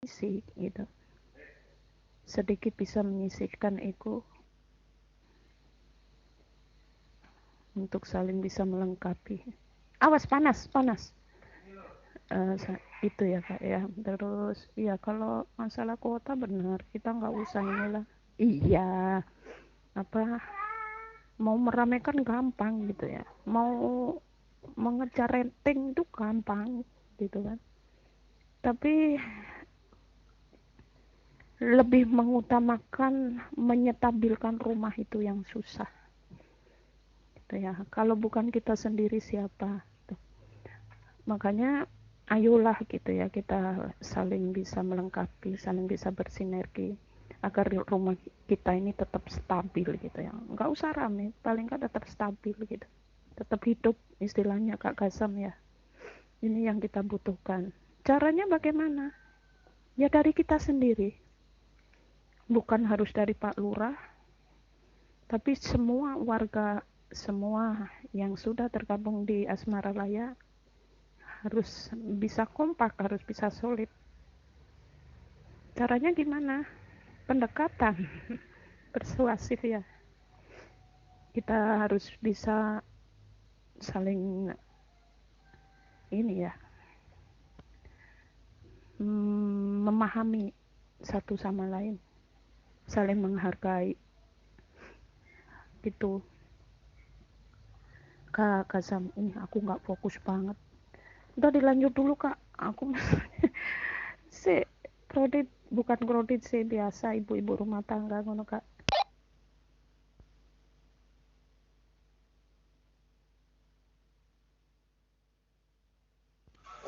isi gitu, sedikit bisa menyisihkan ego untuk saling bisa melengkapi. Awas panas uh, itu ya Kak ya. Terus ya kalau masalah kuota benar, kita nggak usah inilah, iya apa, mau meramaikan gampang gitu ya, mau mengejar rating itu gampang gitu kan, tapi lebih mengutamakan menyetabilkan rumah itu yang susah gitu ya. Kalau bukan kita sendiri siapa gitu. Makanya ayolah gitu ya, kita saling bisa melengkapi, saling bisa bersinergi agar rumah kita ini tetap stabil gitu ya. Nggak usah rame, paling nggak tetap stabil gitu, tetap hidup istilahnya Kak Gasam ya. Ini yang kita butuhkan. Caranya bagaimana? Ya dari kita sendiri, bukan harus dari Pak Lurah, tapi semua warga, semua yang sudah tergabung di Asmara Raya harus bisa kompak, harus bisa solid. Caranya gimana? Pendekatan persuasif ya. Kita harus bisa saling ini ya, memahami satu sama lain, saling menghargai gitu. Kak Kazam, ini aku nggak fokus banget. Udah dilanjut dulu Kak. Aku si kredit, bukan kredit sih, biasa ibu-ibu rumah tangga ngono Kak.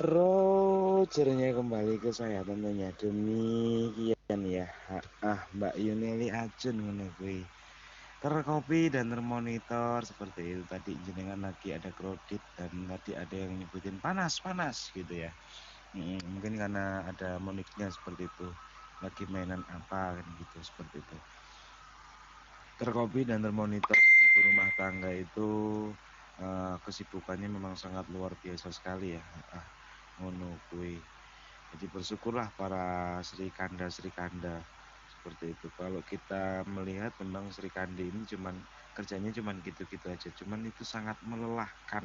Rogernya kembali ke saya tentunya demikian ya. Mbak Yuneli Ajun ngono kuwi. Terkopi dan termonitor seperti itu tadi, jenengan lagi ada kredit dan tadi ada yang nyebutin panas gitu ya. Mungkin karena ada moniknya seperti itu, lagi mainan apa kan gitu, seperti itu. Terkopi dan termonitor di rumah tangga itu kesibukannya memang sangat luar biasa sekali ya. Ngono kuwi. Jadi bersyukurlah para Sri Kanda seperti itu. Kalau kita melihat memang Sri Kandi ini kerjanya cuman gitu-gitu aja. Cuman itu sangat melelahkan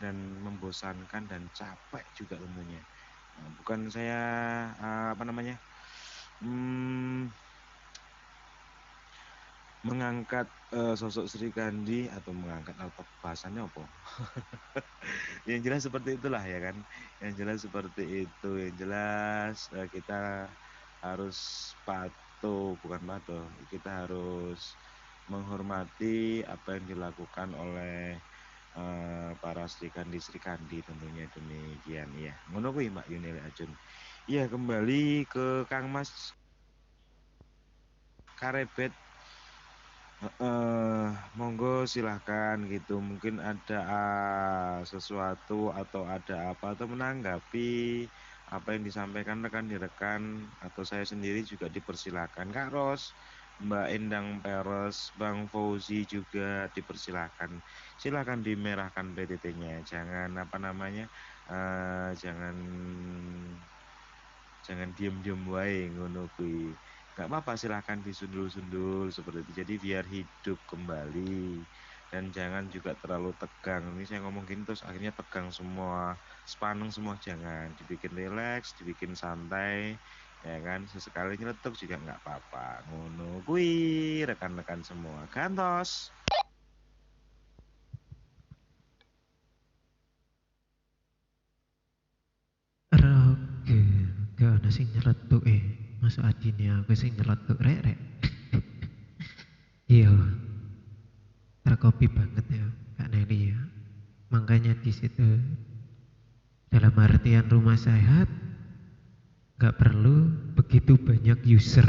dan membosankan dan capek juga tentunya. Nah, bukan saya apa namanya hmm, mengangkat sosok Sri Kandi atau mengangkat apa bahasanya apa? Yang jelas seperti itulah ya kan. Yang jelas seperti itu. Yang jelas kita harus bukan patuh. Kita harus menghormati apa yang dilakukan oleh para Sri Kandi tentunya demikian ya. Ngono kuwi Mbak Yunil Ajun. Iya, kembali ke Kang Mas Karebet. Monggo silahkan gitu, mungkin ada sesuatu atau ada apa atau menanggapi apa yang disampaikan rekan-rekan atau saya sendiri juga dipersilakan. Kak Ros, Mbak Endang Peres, Bang Fauzi juga dipersilakan. Silakan dimerahkan PTT-nya, jangan apa namanya, jangan diem-diem wae ngono kuwi. Gak apa-apa, silahkan disundul-sundul seperti itu. Jadi biar hidup kembali dan jangan juga terlalu tegang. Ini saya ngomong gini terus akhirnya tegang semua, sepaneng semua, jangan. Dibikin rileks, dibikin santai, ya kan. Sesekali nyeletuk juga nggak apa-apa. Ngono kuwi rekan-rekan semua. Gantos. Oke, gak ada sing nyeletuk masuk adine aku sing nyeletuk rek. Iya, terkopi banget ya Kak Nelly ya. Makanya di situ dalam artian rumah sehat gak perlu begitu banyak user,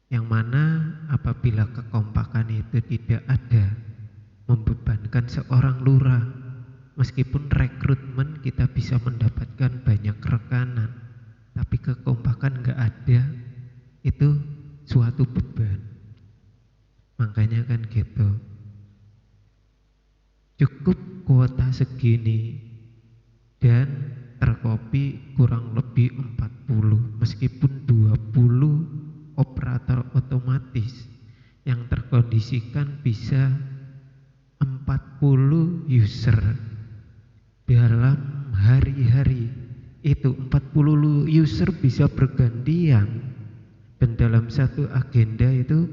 yang mana apabila kekompakan itu tidak ada, membebankan seorang lurah. Meskipun rekrutmen kita bisa mendapatkan banyak rekanan, tapi kekompakan gak ada, itu suatu beban. Makanya kan gitu, cukup kuota segini dan terkopi kurang lebih lebih 40, meskipun 20 operator otomatis yang terkondisikan bisa 40 user dalam hari-hari. Itu 40 user bisa bergantian, dan dalam satu agenda itu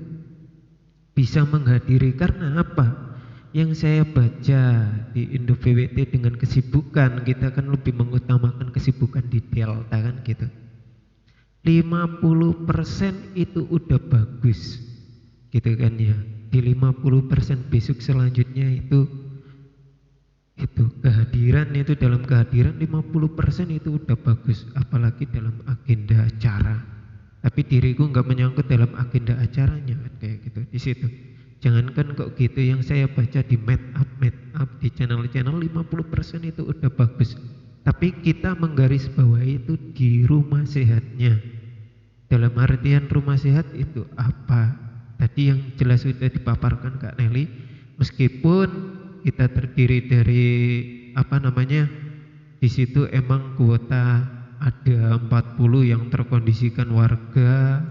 bisa menghadiri. Karena apa? Yang saya baca di Indo PWT, dengan kesibukan kita kan lebih mengutamakan kesibukan di Delta kan gitu. 50% itu udah bagus gitu kan ya. Di 50% besok selanjutnya itu kehadiran, itu dalam kehadiran 50% itu udah bagus, apalagi dalam agenda acara. Tapi diriku nggak menyangkut dalam agenda acaranya kan, kayak gitu di situ. Jangankan kok gitu, yang saya baca di meet up di channel-channel 50% itu udah bagus. Tapi kita menggarisbawahi itu di rumah sehatnya. Dalam artian rumah sehat itu apa? Tadi yang jelas sudah dipaparkan Kak Nelly, meskipun kita terdiri dari di situ emang kuota ada 40 yang terkondisikan warga,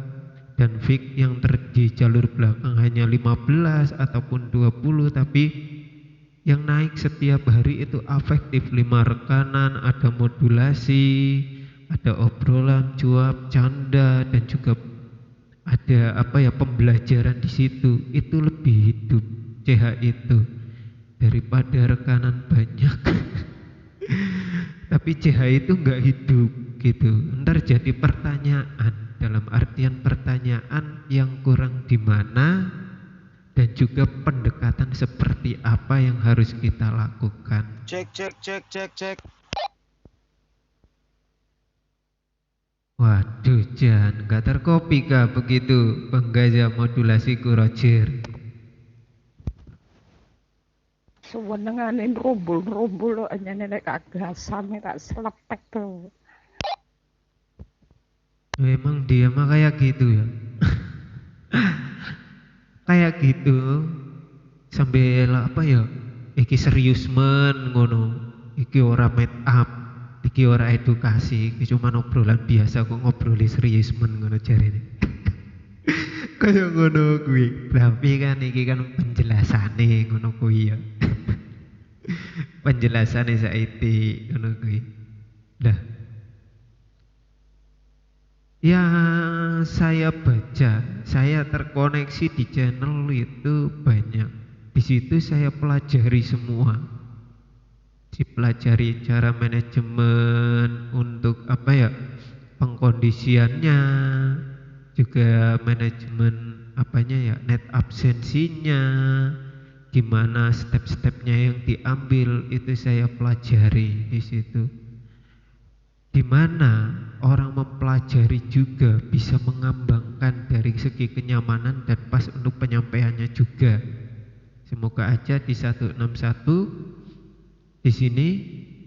dan fix yang di jalur belakang hanya 15 ataupun 20, tapi yang naik setiap hari itu afektif 5 rekanan, ada modulasi, ada obrolan, cuap, canda, dan juga ada pembelajaran di situ. Itu lebih hidup CH itu daripada rekanan banyak. Tapi CH itu nggak hidup gitu. Ntar jadi pertanyaan, dalam artian pertanyaan yang kurang di mana, dan juga pendekatan seperti apa yang harus kita lakukan. Cek. Waduh, Jan, gak terkopi kah begitu penggaja modulasi ku Roger? Sewenenganin rumbul-rumbul hanya nenek kagasan tak selepek tuh. Memang dia mah kayak gitu ya. Kayak gitu sambil iki serius men ngono, iki ora meet up, iki ora edukasi, iki cuma obrolan biasa kok ngobroli serius men ngono jarene. Kayak ngono kuwi. Tapi kan iki kan penjelasane ngono kuwi ya. Penjelasane saiki ngono kuwi. Lah, yang saya baca, saya terkoneksi di channel itu banyak. Di situ saya pelajari semua. Dipelajari cara manajemen untuk pengkondisiannya, juga manajemen net absensinya, gimana step-stepnya yang diambil, itu saya pelajari di situ. Di mana orang mempelajari juga bisa mengembangkan dari segi kenyamanan dan pas untuk penyampaiannya juga. Semoga aja di 161 di sini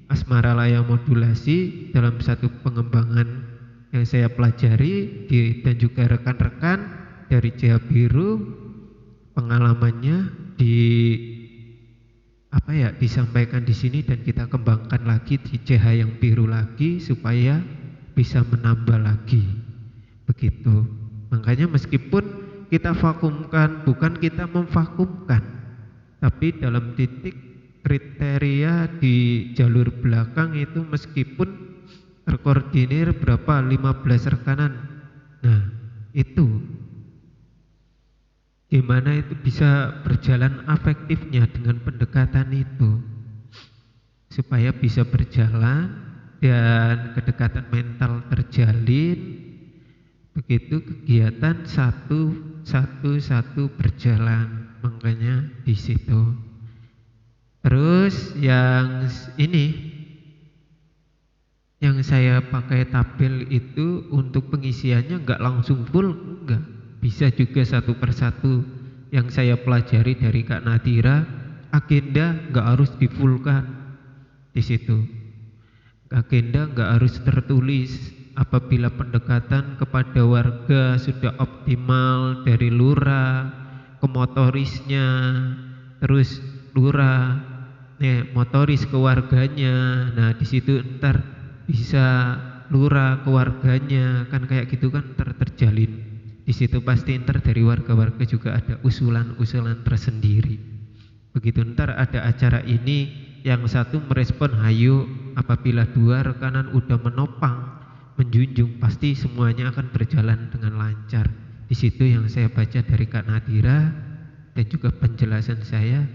Asmara Layang Modulasi dalam satu pengembangan yang saya pelajari dan juga rekan-rekan dari CH Biru, pengalamannya disampaikan di sini dan kita kembangkan lagi di CH yang biru lagi supaya bisa menambah lagi. Begitu. Makanya meskipun kita vakumkan, bukan kita memvakumkan, tapi dalam titik kriteria di jalur belakang itu meskipun terkoordinir berapa 15 rekanan. Nah, itu gimana itu bisa berjalan efektifnya dengan pendekatan itu supaya bisa berjalan dan kedekatan mental terjalin. Begitu kegiatan satu berjalan. Makanya di situ. Terus yang yang saya pakai tabel itu untuk pengisiannya enggak langsung full, enggak. Bisa juga satu persatu. Yang saya pelajari dari Kak Nadira, agenda enggak harus difullkan di situ. Agenda enggak harus tertulis. Apabila pendekatan kepada warga sudah optimal dari lurah ke motorisnya, terus lurah motoris ke warganya. Nah, di situ ntar bisa lurah, keluarganya, kan kayak gitu kan terjalin. Di situ pasti ntar dari warga-warga juga ada usulan-usulan tersendiri. Begitu ntar ada acara ini, yang satu merespon hayu, apabila dua rekanan udah menopang, menjunjung, pasti semuanya akan berjalan dengan lancar. Di situ yang saya baca dari Kak Nadira dan juga penjelasan saya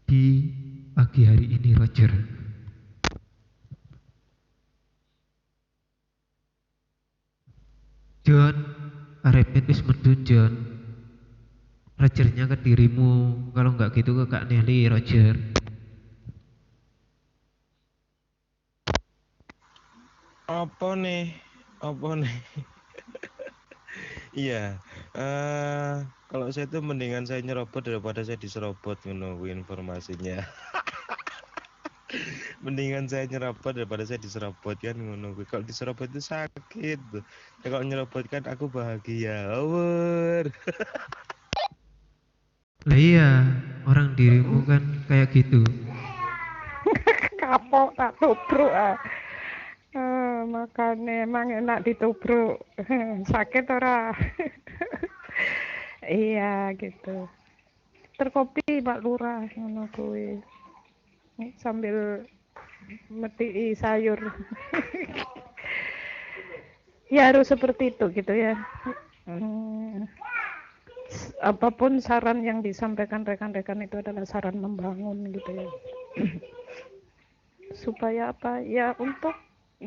di pagi hari ini, Roger. John, arepet wis medun John. Rogernya ke dirimu, kalau nggak gitu ke Kak Nelly, Roger. Apa nih? Apa nih? Iya. Kalau saya tuh mendingan saya nyerobot daripada saya diserobot menunggu informasinya. Mendingan saya nyerobot daripada saya diserobot kan menunggu. Kalau diserobot itu sakit. Ya, kalau nyerobot kan aku bahagia. Over. Lah iya, orang dirimu kan kayak gitu. Kapok tak tubruk makanya emang enak ditubruk. Sakit ora. Iya gitu. Terkopi Pak Lurah ngono kuwi. Sambil metii sayur. Ya harus seperti itu gitu ya. Apapun saran yang disampaikan rekan-rekan itu adalah saran membangun gitu ya. Supaya apa ya, untuk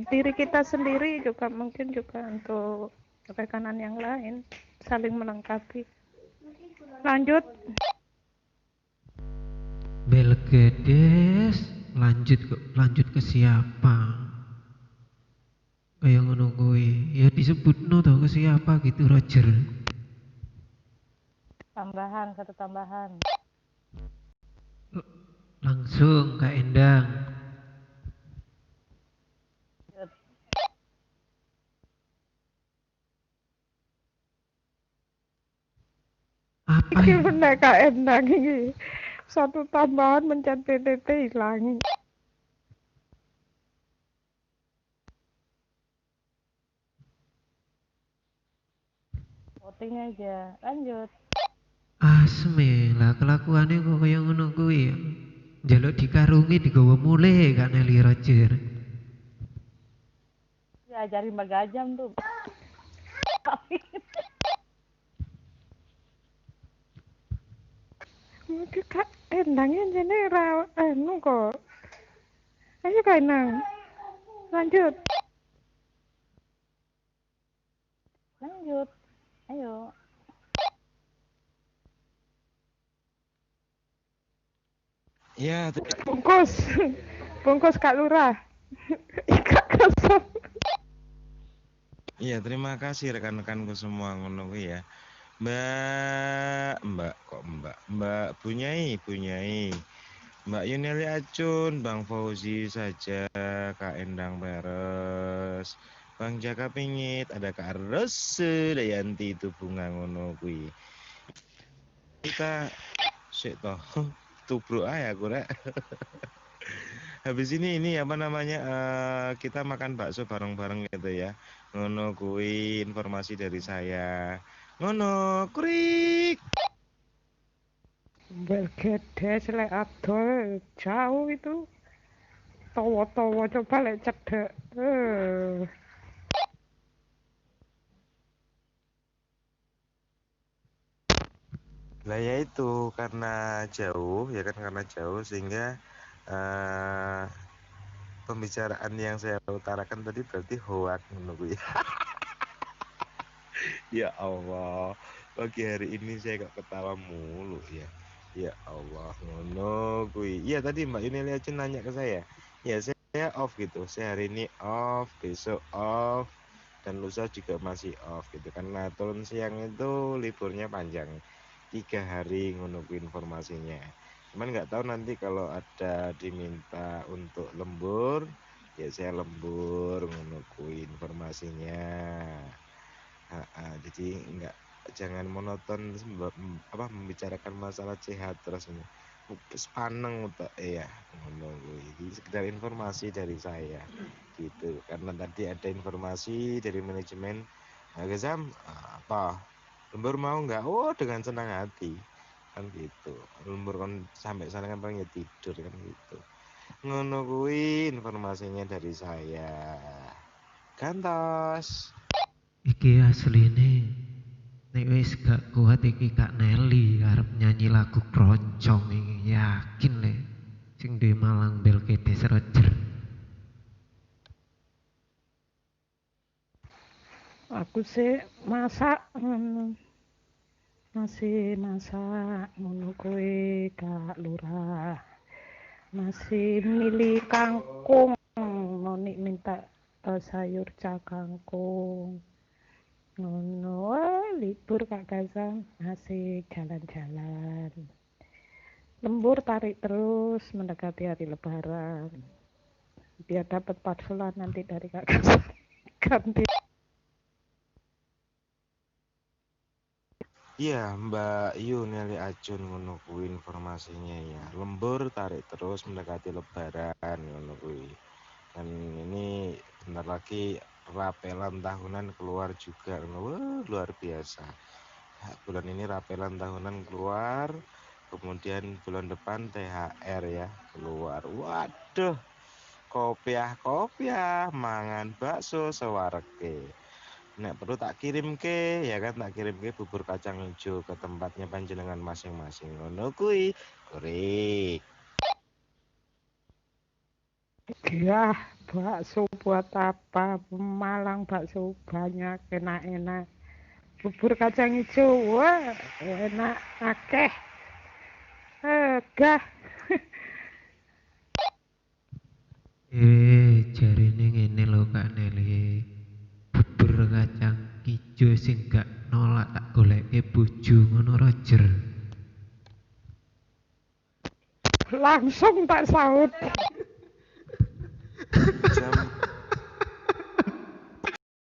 diri kita sendiri juga, mungkin juga untuk rekanan yang lain, saling melengkapi. Lanjut. Belgedes, lanjut ke siapa? Kayak ngono kuwi. Ya disebutno to ke siapa gitu, Roger. Tambahan, satu tambahan. Langsung Kak Endang. Apa Iki ini? bener Kak Endang iki. Satu tambahan mencet PTT hilang. Voting aja. Lanjut. Asme lah kelakuannya kok kaya ngono kuwi ya. Njaluk dikarungi digawa mulih Kak Nelly, Roger. Diajarin bagajam tuh. Mungkin Kak Endangnya jane ra anu kok. Ayo Kak Endang. Lanjut. Lanjut. Ayo. Ya, Bungkus. Bungkus Kak Lurah. Ikat kosong. iya, terima kasih rekan-rekanku semua ngono kuwi ya. Mbak Bunyai, Mbak Yuneli Acun, Bang Fauzi saja, Kak Endang Peres, Bang Jaka Pingit, ada Kak Rose Dayanti itu bunga ngono kuwi. Kita sik toh tubruk ae aku rek. Habis ini apa namanya, kita makan bakso bareng-bareng gitu ya. Ngono kuwi informasi dari saya. Ngono, krik. Belgedes lek adol jauh itu. Tawa-tawa coba lek cedek. Lah ya itu karena jauh ya kan, karena jauh sehingga pembicaraan yang saya utarakan tadi berarti hoak ngono kuwi. Ya Allah, pagi hari ini saya kok ketawa mulu ya. Ya Allah, ngono kuwi. Iya tadi Mbak Yunelia Cun nanya ke saya. Ya saya off gitu. Saya hari ini off, besok off, dan lusa juga masih off gitu. Karena turun siang itu liburnya panjang. 3 hari ngono kuwi informasinya. Cuman nggak tahu nanti kalau ada diminta untuk lembur, ya saya lembur ngono kuwi informasinya. Jadi jangan monoton membicarakan masalah sehat terus paneng untuk ya ngono kuwi. Sekedar informasi dari saya gitu. Karena tadi ada informasi dari manajemen, Gazam, apa lembur mau nggak? Oh, dengan senang hati kan gitu. Lembur kan sampai sana kan pengen tidur kan gitu. Ngono kuwi informasinya dari saya. Gantos. Iki asline nek wis gak kuat iki Kak Nelly arep nyanyi lagu keroncong iki, yakin le sing di Malang Bel Kedes Roger. Aku sih masak masih masak ngono kuwi Kak Lurah. Masih milih kangkung, Noni minta sayur kangkung. Ngono, libur Kak Gazam, masih jalan-jalan. Lembur tarik terus mendekati hari Lebaran. Biar dapat parcelan nanti dari Kak Gazam. Ganti. Iya, Mbak Yu Nelly Acun ngono kuwi informasinya ya. Lembur tarik terus mendekati Lebaran ngono kuwi. Dan ini bentar lagi rapelan tahunan keluar juga. Wah, luar biasa. Bulan ini rapelan tahunan keluar, kemudian bulan depan THR ya keluar. Waduh, kopiah mangan bakso sewareke. Nek perlu tak kirim ke, ya kan, tak kirim ke bubur kacang hijau ke tempatnya panjenengan masing-masing. Ngono kuwi, kurik. Ya, bakso buat apa? Malang bakso banyak, enak-enak. Bubur kacang hijau, wah, enak, akeh. Gah. Jarine ngene lho Kak Nelly. Bubur kacang ijo sing gak nolak tak goleke bojo ngono Roger. Langsung tak sahut.